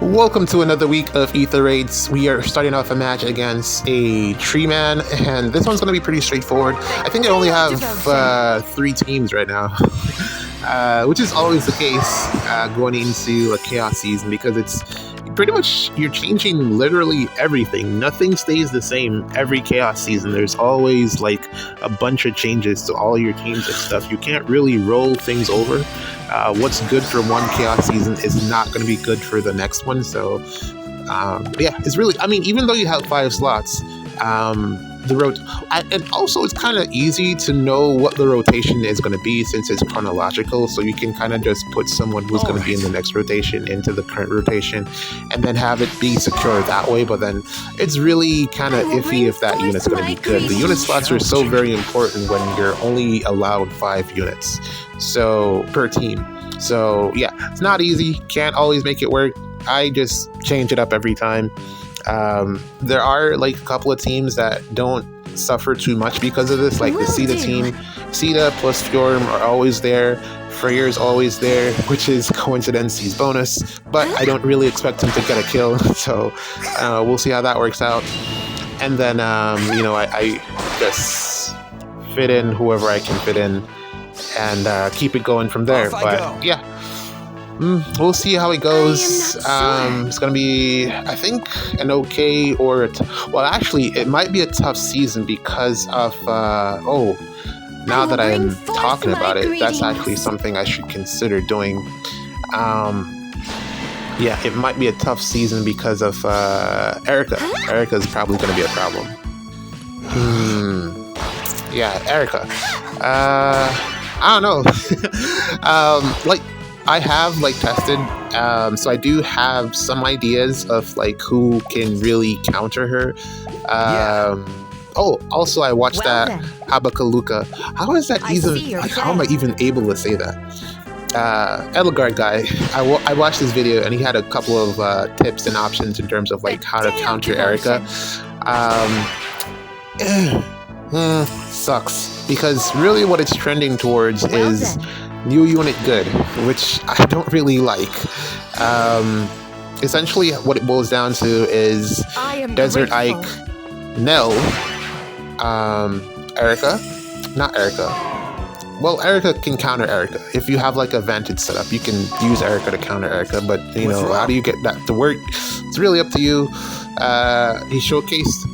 Welcome to another week of Ether Raids. We are starting off a match against a Tree Man, and this one's going to be pretty straightforward. I think I only have 3 teams right now, which is always the case going into a Chaos season, because it's pretty much, you're changing literally everything. Nothing stays the same every Chaos season. There's always like a bunch of changes to all your teams and stuff. You can't really roll things over. What's good for one Chaos season is not going to be good for the next one. So yeah, it's really, I mean, even though you have 5 slots, and also it's kind of easy to know what the rotation is going to be since it's chronological, so you can kind of just put someone who's going to be in the next rotation into the current rotation and then have it be secure that way. But then it's really kind of iffy if that unit's going to be good. The unit slots are so very important when you're only allowed 5 units so per team. So yeah, it's not easy, can't always make it work. I just change it up every time. There are like a couple of teams that don't suffer too much because of this, like the Sita team. Sita plus Fjorm are always there. Freyr's always there, which is coincidence's bonus, but I don't really expect him to get a kill, so we'll see how that works out. And then you know, I just fit in whoever I can fit in and keep it going from there. But yeah, we'll see how it goes. It's gonna be, I think, an okay or well, actually, it might be a tough season because of now that I'm talking about it, that's actually something I should consider doing. Yeah, it might be a tough season because of Erica. Erica's probably gonna be a problem. Yeah, Erica. I don't know. Like, I have like tested, so I do have some ideas of like who can really counter her. Oh, also I watched that Habakaluka. How is that even? Like, how am I even able to say that? Edelgard guy. I watched this video and he had a couple of tips and options in terms of like how to counter Erica. Sucks, because really what it's trending towards is new unit good, which I don't really like. Essentially what it boils down to is Desert Ike, Nell, Erica, not Erica. Well, Erica can counter Erica. If you have like a Vantage setup, you can use Erica to counter Erica, but you know, how do you get that to work? It's really up to you. He showcased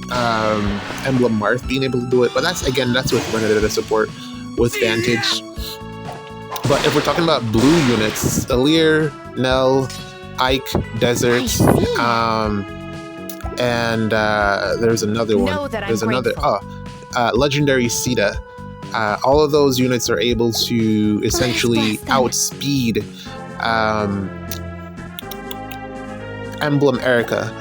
Emblem Marth being able to do it, but that's with limited support with Vantage. But if we're talking about blue units, Alir, Nell, Ike, Desert, and there's another one. There's another, Legendary Sita. All of those units are able to essentially outspeed Emblem Erica.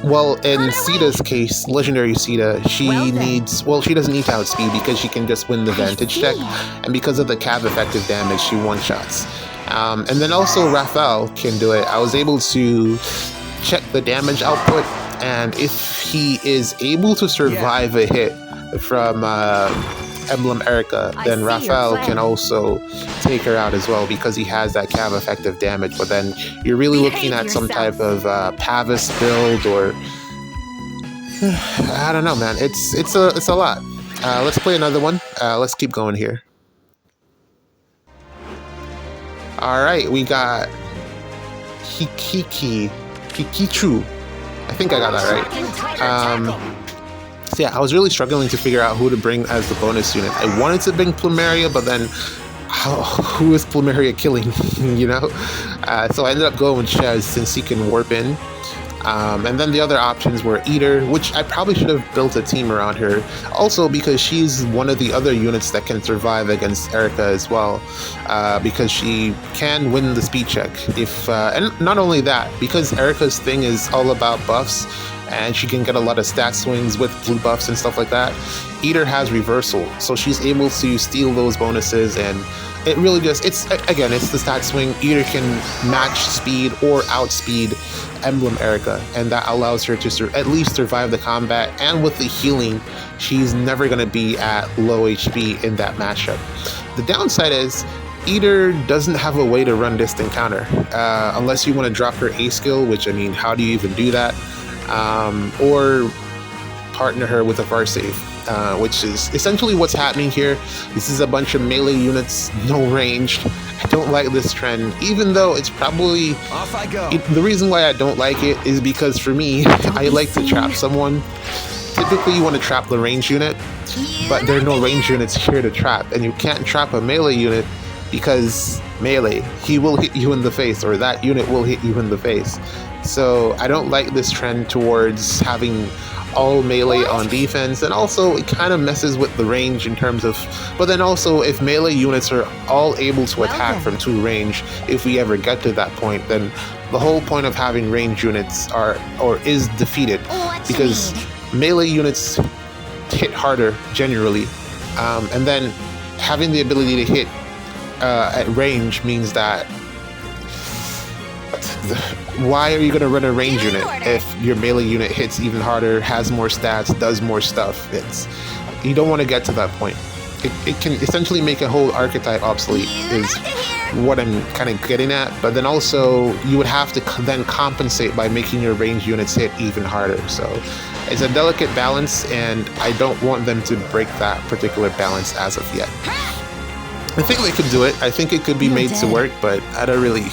Well, in Sita's case, Legendary Sita, she doesn't need to outspeed because she can just win the Vantage check, and because of the Cav effective damage, she one-shots. And then also Raphael can do it. I was able to check the damage output, and if he is able to survive a hit from Emblem Erica, then Raphael can also take her out as well because he has that Cav effective damage. But then you're really looking at some type of Pavis build, or I don't know, man. It's a lot. Let's play another one. Let's keep going here. All right, we got Hikichu. I think I got that right. So yeah, I was really struggling to figure out who to bring as the bonus unit. I wanted to bring Plumeria, but then who is Plumeria killing? You know? So I ended up going with Shez since he can warp in. And then the other options were Ather, which I probably should have built a team around her. Also because she's one of the other units that can survive against Erica as well. Because she can win the speed check. And not only that, because Erica's thing is all about buffs, and she can get a lot of stat swings with blue buffs and stuff like that. Ather has reversal, so she's able to steal those bonuses, and it really just, it's the stat swing. Ather can match speed or outspeed Emblem Erica, and that allows her to at least survive the combat, and with the healing, she's never going to be at low HP in that matchup. The downside is Ather doesn't have a way to run distant counter unless you want to drop her A skill, which I mean, how do you even do that? Or partner her with a far save, which is essentially what's happening here. This is a bunch of melee units, no ranged. I don't like this trend, even though it's probably... Off I go. The reason why I don't like it is because for me, I like to trap someone. Typically you want to trap the range unit, but there are no range units here to trap, and you can't trap a melee unit because melee, he will hit you in the face, or that unit will hit you in the face. So I don't like this trend towards having all melee on defense, and also it kind of messes with the range in terms of, but then also if melee units are all able to attack from 2 range, if we ever get to that point, then the whole point of having range units is defeated, because melee units hit harder generally, and then having the ability to hit at range means that why are you going to run a range unit if your melee unit hits even harder, has more stats, does more stuff? You don't want to get to that point. It can essentially make a whole archetype obsolete, is what I'm kind of getting at. But then also you would have to then compensate by making your range units hit even harder. So it's a delicate balance, and I don't want them to break that particular balance as of yet. I think they could do it. I think it could be made to work, but I don't really...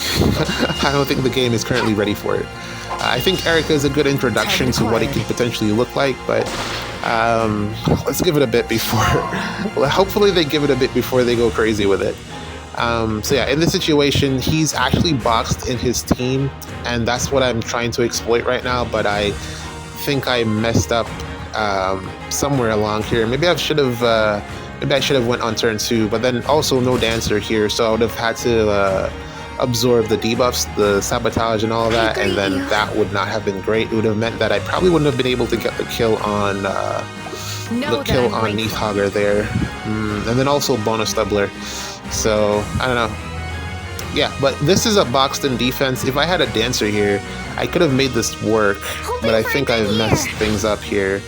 I don't think the game is currently ready for it. I think Erica is a good introduction to what it could potentially look like, but let's give it a bit before... Well, hopefully they give it a bit before they go crazy with it. So yeah, in this situation, he's actually boxed in his team, and that's what I'm trying to exploit right now, but I think I messed up somewhere along here. Maybe I should have went on turn 2, but then also no dancer here, so I would have had to absorb the debuffs, the sabotage and all of that, and then that would not have been great. It would have meant that I probably wouldn't have been able to get the kill on Neathhogger there, and then also bonus doubler. So I don't know. Yeah, but this is a boxed in defense. If I had a dancer here, I could have made this work, but I think I've messed things up here,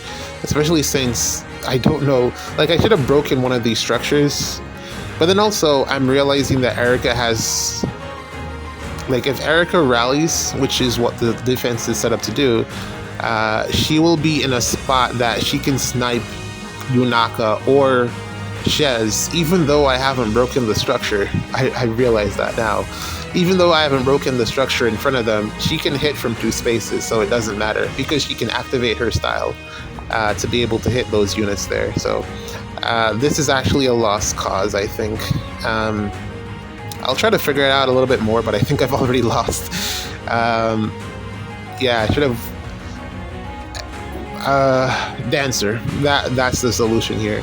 especially since I don't know, like I should have broken one of these structures, but then also I'm realizing that Erica has, like if Erica rallies, which is what the defense is set up to do, she will be in a spot that she can snipe Yunaka or Shez, even though I haven't broken the structure. I realize that now. Even though I haven't broken the structure in front of them, she can hit from 2 spaces, so it doesn't matter, because she can activate her style to be able to hit those units there. So this is actually a lost cause, I think. I'll try to figure it out a little bit more, but I think I've already lost. Yeah, I should have... dancer. That's the solution here.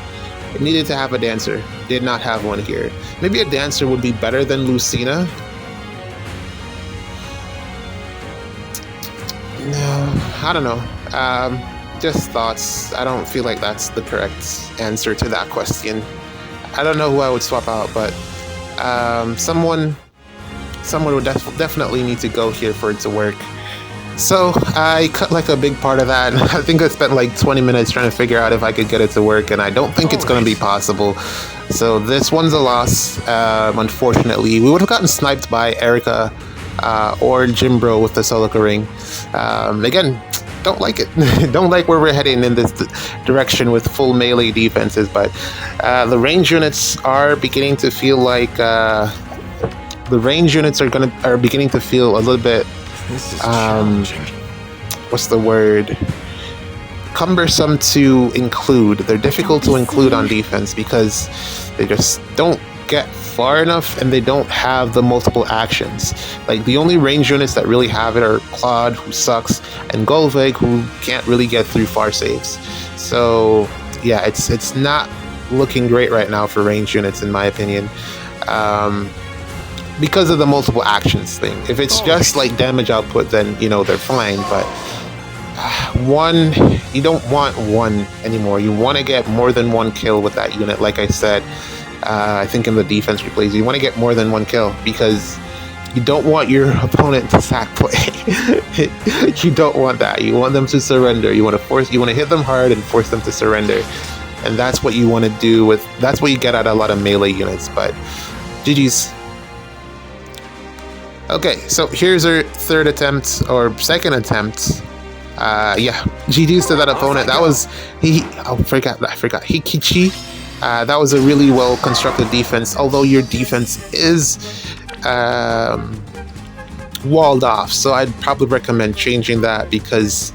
It needed to have a dancer. Did not have one here. Maybe a dancer would be better than Lucina. No, I don't know. Just thoughts. I don't feel like that's the correct answer to that question. I don't know who I would swap out, but someone would definitely need to go here for it to work. So I cut like a big part of that. I think I spent like 20 minutes trying to figure out if I could get it to work, and I don't think it's going to be possible. So this one's a loss, unfortunately. We would have gotten sniped by Erica or Jimbro with the Solica ring. Again, don't like it. Don't like where we're heading in this direction with full melee defenses, but the range units are beginning to feel like are beginning to feel a little bit what's the word? Cumbersome to include. They're difficult to include on defense because they just don't get far enough, and they don't have the multiple actions. Like the only range units that really have it are Claude, who sucks, and Golveg, who can't really get through far saves. So yeah, it's not looking great right now for range units, in my opinion. Because of the multiple actions thing. If it's just like damage output, then you know they're fine, but one, you don't want one anymore. You want to get more than 1 kill with that unit. Like I said, I think in the defense replays, you want to get more than 1 kill because you don't want your opponent to sack play. You don't want that. You want them to surrender. You want to hit them hard and force them to surrender. And that's what you want to do that's what you get out of a lot of melee units. But GG's. Okay, so here's her third attempt or second attempt. Yeah, GG's to that opponent. That was I forgot. Hikichi. That was a really well constructed defense. Although your defense is walled off, so I'd probably recommend changing that because,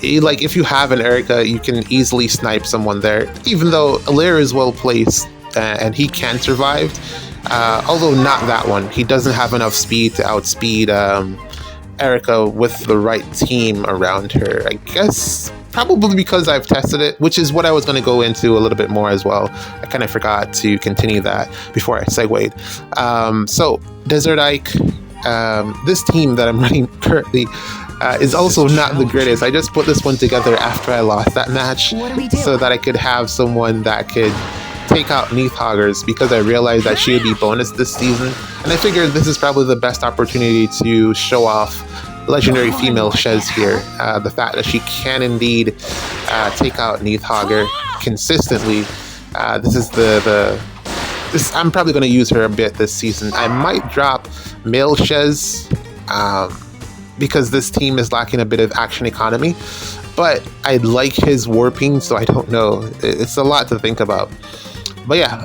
like, if you have an Erica, you can easily snipe someone there. Even though Ather is well placed and he can survive. Although not that one. He doesn't have enough speed to outspeed Erica with the right team around her. I guess probably because I've tested it, which is what I was going to go into a little bit more as well. I kind of forgot to continue that before I segued. So, Desert Ike, this team that I'm running currently is also not the greatest. I just put this one together after I lost that match so that I could have someone that could take out Neathhoggers because I realized that she would be bonus this season, and I figured this is probably the best opportunity to show off legendary female Shez here. The fact that she can indeed take out Neathhogger consistently. This is I'm probably going to use her a bit this season. I might drop male Shez because this team is lacking a bit of action economy, but I like his warping, so I don't know. It's a lot to think about. But yeah,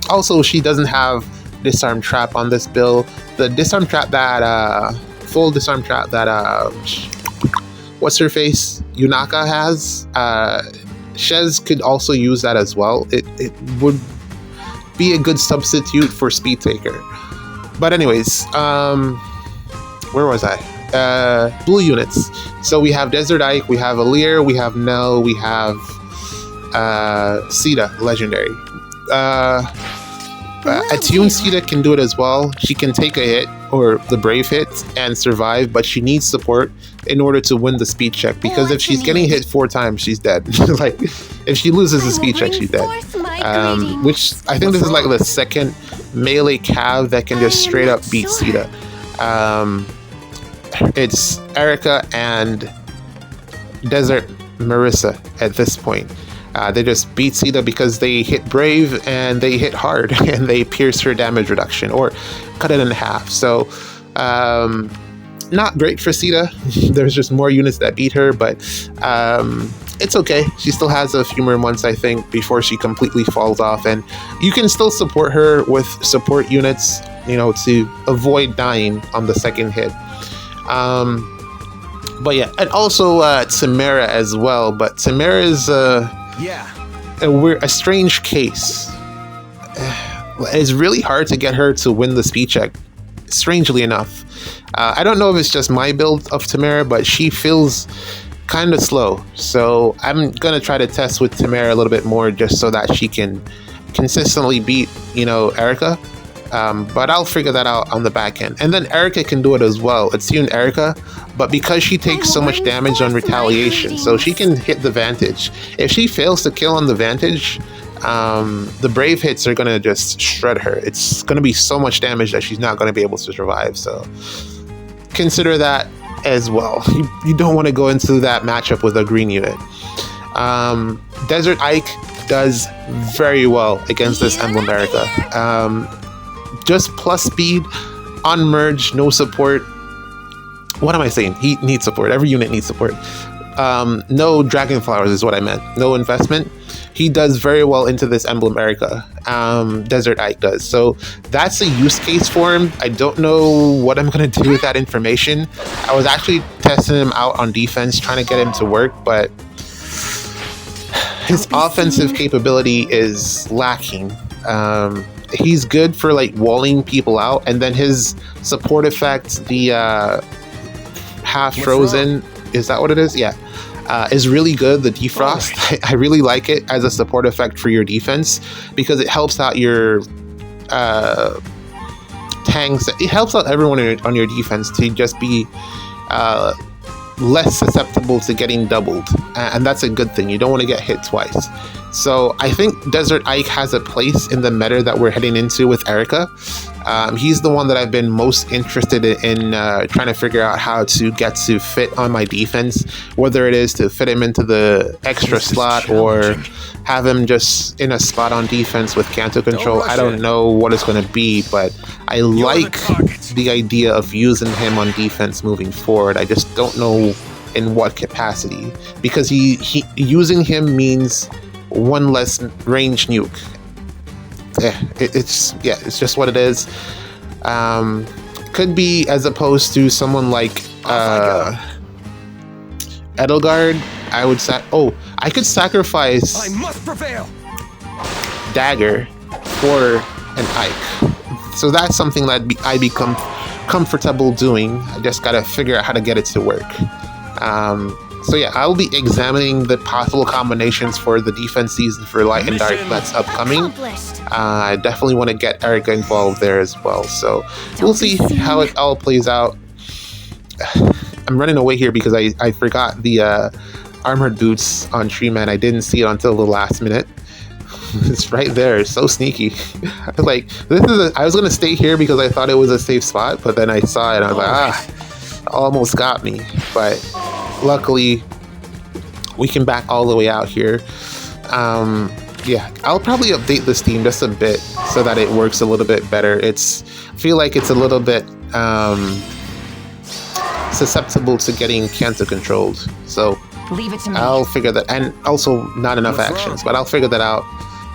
also she doesn't have disarm trap on this build. The disarm trap that full disarm trap that what's her face Yunaka has, Shez could also use that as well. It would be a good substitute for Speed Taker. But anyways, where was I? Blue units. So we have Desert Ike, we have Ather, we have Nell, we have Sita, legendary. Attune Sita can do it as well. She can take a hit, or the brave hit, and survive, but she needs support in order to win the speed check, because if she's getting hit 4 times, she's dead. Like, if she loses the speed check, she's dead. Which, I think this is like the second melee cav that can just straight up beat Sita. It's Erica and Desert Marissa at this point. They just beat Sita because they hit Brave and they hit hard and they pierce her damage reduction or cut it in half. So, not great for Sita. There's just more units that beat her, but it's okay. She still has a few more months, I think, before she completely falls off. And you can still support her with support units, you know, to avoid dying on the second hit. But yeah, and also Tamara as well. But Tamara is a strange case. It's really hard to get her to win the speed check, strangely enough. I don't know if it's just my build of Tamara, but she feels kind of slow. So I'm going to try to test with Tamara a little bit more just so that she can consistently beat, you know, Erica. But I'll figure that out on the back end. And then Erica can do it as well. It's you and Erica, but because she takes so much damage on retaliation, so she can hit the Vantage. If she fails to kill on the Vantage, the Brave hits are going to just shred her. It's going to be so much damage that she's not going to be able to survive. So consider that as well. You don't want to go into that matchup with a green unit. Desert Ike does very well against this Emblem Erica. Just plus speed, on merge, no support. What am I saying? He needs support. Every unit needs support. No Dragon Flowers is what I meant. No investment. He does very well into this Emblem Erica. Desert Ike does. So that's a use case for him. I don't know what I'm going to do with that information. I was actually testing him out on defense, trying to get him to work, but his offensive capability is lacking. He's good for like walling people out, and then his support effect, the half frozen, is that what it is? Yeah, is really good. The defrost, I really like it as a support effect for your defense because it helps out your tanks. It helps out everyone on your defense to just be less susceptible to getting doubled, and that's a good thing. You don't want to get hit twice. So I think Desert Ike has a place in the meta that we're heading into with Erica. He's the one that I've been most interested in trying to figure out how to get to fit on my defense, whether it is to fit him into the extra slot or have him just in a spot on defense with Canto control. I don't know what it's going to be, but I like the idea of using him on defense moving forward. I just don't know in what capacity, because he using him means one less range nuke. It's just what it is. Could be as opposed to someone like Edelgard. I would I could sacrifice I must prevail. Dagger for an Ike. So that's something that I become comfortable doing. I just gotta figure out how to get it to work. So yeah, I'll be examining the possible combinations for the defense season for Light and Dark that's upcoming. I definitely want to get Erica involved there as well. So we'll see how it all plays out. I'm running away here because I forgot the armored boots on Tree Man. I didn't see it until the last minute. It's right there. It's so sneaky. I was like, I was gonna stay here because I thought it was a safe spot, but then I saw it and I was like, almost got me. But luckily, we can back all the way out here. Yeah, I'll probably update this team just a bit so that it works a little bit better. I feel like it's a little bit susceptible to getting Canto controlled. So leave it to me. I'll figure that, and also not enough actions, but I'll figure that out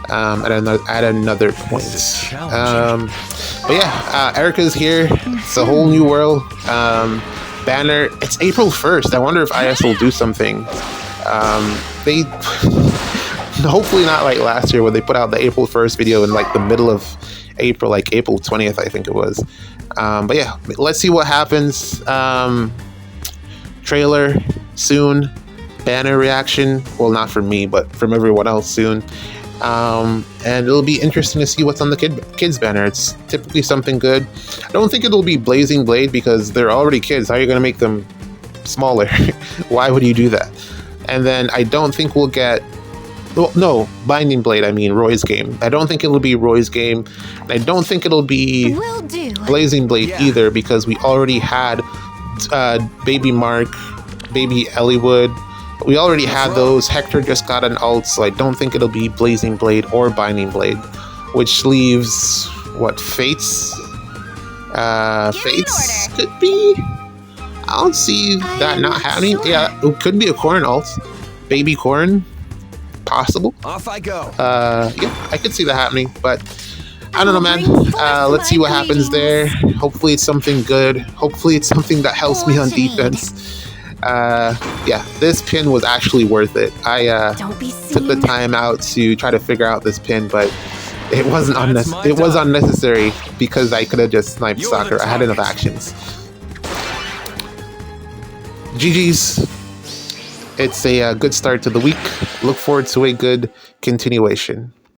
at another point. But yeah, Erica's here. It's a whole new world. Banner, it's April 1st. I wonder if IS will do something. They hopefully not like last year where they put out the April 1st video in like the middle of April, like April 20th, I think it was. But yeah, let's see what happens. Trailer soon. Banner reaction, well, not from me, but from everyone else soon. And it'll be interesting to see what's on the kids banner. It's typically something good. I don't think it'll be Blazing Blade because they're already kids. How are you going to make them smaller? Why would you do that? And then I don't think we'll get, well, no, Binding Blade, I mean Roy's game. I don't think it'll be Roy's game. And I don't think it'll be Blazing Blade either, because we already had Baby Mark, Baby Elliewood. We already had those. Hector just got an ult, so I don't think it'll be Blazing Blade or Binding Blade, which leaves what, Fates? Fates could be. I don't see that not happening. Yeah, it could be a Corrin ult, Baby Corrin, possible. Off I go. Yeah, I could see that happening, but I don't know, man. Let's see what happens there. Hopefully it's something good. Hopefully it's something that helps me on defense. Yeah, this pin was actually worth it. I took the time out to try to figure out this pin, but it wasn't unnecessary. It was unnecessary because I could have just sniped Soccer. I had enough actions. GG's. It's a good start to the week. Look forward to a good continuation.